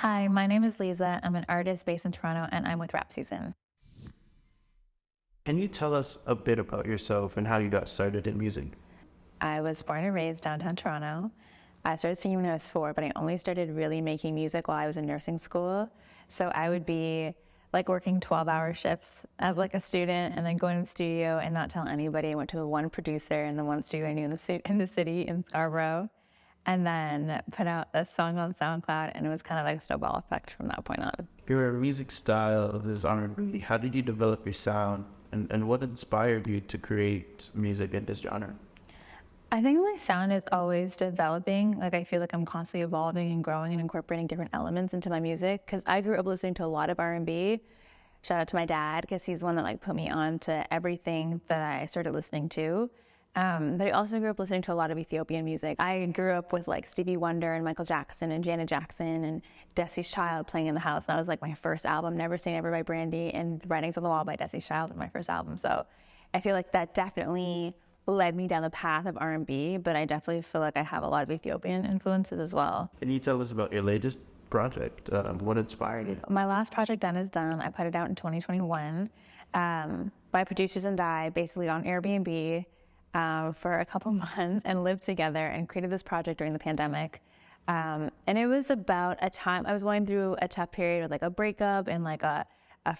Hi, my name is Liza. I'm an artist based in Toronto, and I'm with Rapseason. Can you tell us a bit about yourself and how you got started in music? I was born and raised downtown Toronto. I started singing when I was 4, but I only started really making music while I was in nursing school. So I would be like working 12-hour shifts as like a student and then going to the studio and not tell anybody. I went to one producer and the one studio I knew in the city in Scarborough, and then put out a song on SoundCloud, and it was kind of like a snowball effect from that point on. Your music style is R&B. How did you develop your sound and what inspired you to create music in this genre? I think my sound is always developing. Like I feel like I'm constantly evolving and growing and incorporating different elements into my music because I grew up listening to a lot of R&B. Shout out to my dad because he's the one that like put me on to everything that I started listening to. But I also grew up listening to a lot of Ethiopian music. I grew up with like Stevie Wonder and Michael Jackson and Janet Jackson and Destiny's Child playing in the house. That was like my first album, Never Say Never by Brandy, and Writings on the Wall by Destiny's Child was my first album. So I feel like that definitely led me down the path of R&B, but I definitely feel like I have a lot of Ethiopian influences as well. Can you tell us about your latest project? What inspired you? My last project, Done Is Done, I put it out in 2021 by producers and I, basically on Airbnb for a couple months, and lived together and created this project during the pandemic. And it was about a time I was going through a tough period with like a breakup and like a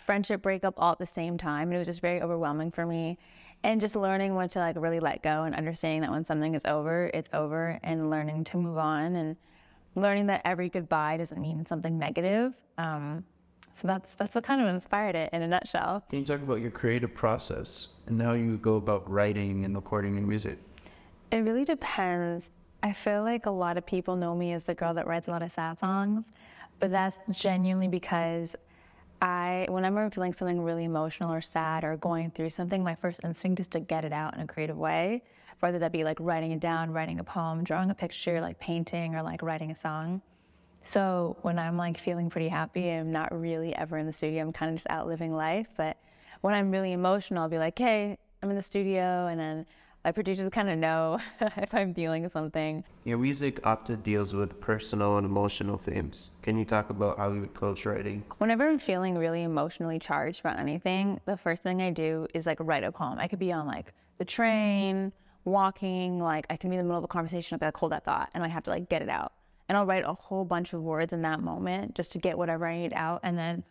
friendship breakup all at the same time. And it was just very overwhelming for me. And just learning when to like really let go and understanding that when something is over, it's over, and learning to move on and learning that every goodbye doesn't mean something negative. So that's what kind of inspired it in a nutshell. Can you talk about your creative process and how you go about writing and recording your music? It really depends. I feel like a lot of people know me as the girl that writes a lot of sad songs, but that's genuinely because whenever I'm feeling something really emotional or sad or going through something, my first instinct is to get it out in a creative way, whether that be like writing it down, writing a poem, drawing a picture, like painting, or like writing a song. So when I'm like feeling pretty happy, I'm not really ever in the studio. I'm kind of just out living life. But when I'm really emotional, I'll be like, hey, I'm in the studio, and then my producers kind of know if I'm feeling something. Your music often deals with personal and emotional themes. Can you talk about how you approach writing? Whenever I'm feeling really emotionally charged about anything, the first thing I do is like write a poem. I could be on like the train, walking, like I can be in the middle of a conversation, I'll be like, hold that thought, and I have to like get it out. And I'll write a whole bunch of words in that moment just to get whatever I need out, and then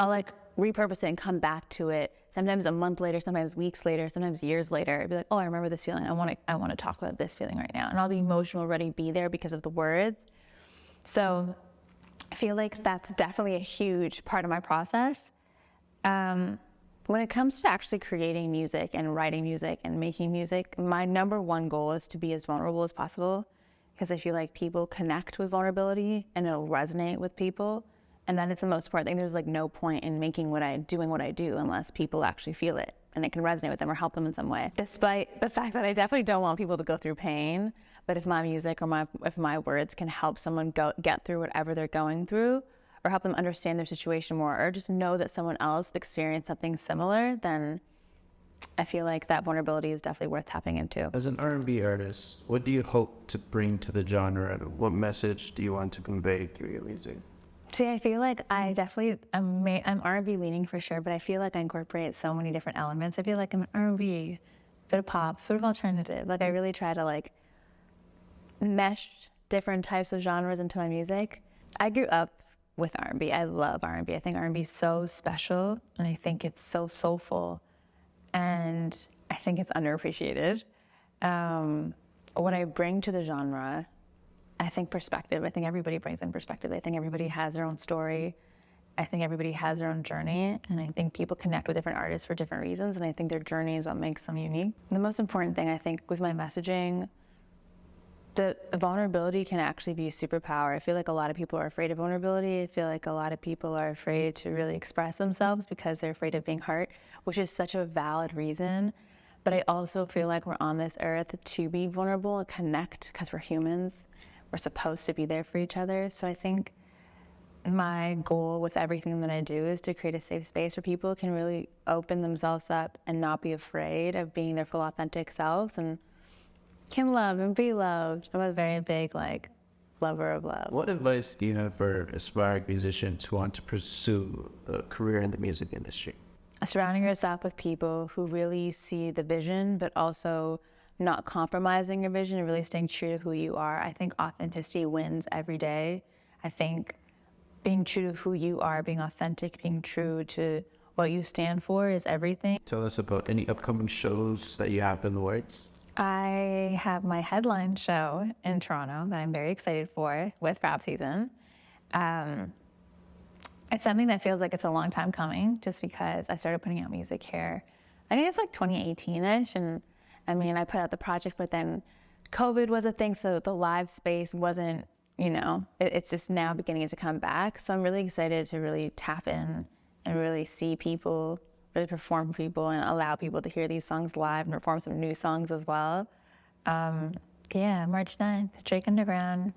I'll like repurpose it and come back to it. Sometimes a month later, sometimes weeks later, sometimes years later. I'd be like, oh, I remember this feeling. I want to talk about this feeling right now. And all the emotion will already be there because of the words. So I feel like that's definitely a huge part of my process. When it comes to actually creating music and writing music and making music, my number one goal is to be as vulnerable as possible, because I feel like people connect with vulnerability and it'll resonate with people. And that is the most important thing. There's like no point in doing what I do unless people actually feel it and it can resonate with them or help them in some way. Despite the fact that I definitely don't want people to go through pain, but if my music or if my words can help someone get through whatever they're going through, or help them understand their situation more, or just know that someone else experienced something similar, then I feel like that vulnerability is definitely worth tapping into. As an R&B artist, what do you hope to bring to the genre? And what message do you want to convey through your music? See, I feel like I'm R&B leaning for sure, but I feel like I incorporate so many different elements. I feel like I'm an R&B, bit of pop, bit of alternative. Like I really try to like mesh different types of genres into my music. I grew up with R&B. I love R&B. I think R&B is so special, and I think it's so soulful, and I think it's underappreciated. What I bring to the genre, I think perspective. I think everybody brings in perspective. I think everybody has their own story. I think everybody has their own journey, and I think people connect with different artists for different reasons, and I think their journey is what makes them unique. The most important thing, I think, with my messaging, the vulnerability can actually be a superpower. I feel like a lot of people are afraid of vulnerability. I feel like a lot of people are afraid to really express themselves because they're afraid of being hurt, which is such a valid reason. But I also feel like we're on this earth to be vulnerable and connect because we're humans. We're supposed to be there for each other. So I think my goal with everything that I do is to create a safe space where people can really open themselves up and not be afraid of being their full authentic selves and can love and be loved. I'm a very big lover of love. What advice do you have for aspiring musicians who want to pursue a career in the music industry? Surrounding yourself with people who really see the vision, but also not compromising your vision and really staying true to who you are. I think authenticity wins every day. I think being true to who you are, being authentic, being true to what you stand for is everything. Tell us about any upcoming shows that you have in the works. I have my headline show in Toronto that I'm very excited for with Rapseason. It's something that feels like it's a long time coming just because I started putting out music here. I think it's like 2018-ish, and I mean, I put out the project, but then COVID was a thing, so the live space wasn't, it's just now beginning to come back. So I'm really excited to really tap in and really see people, really perform for people and allow people to hear these songs live and perform some new songs as well. March 9th, Drake Underground.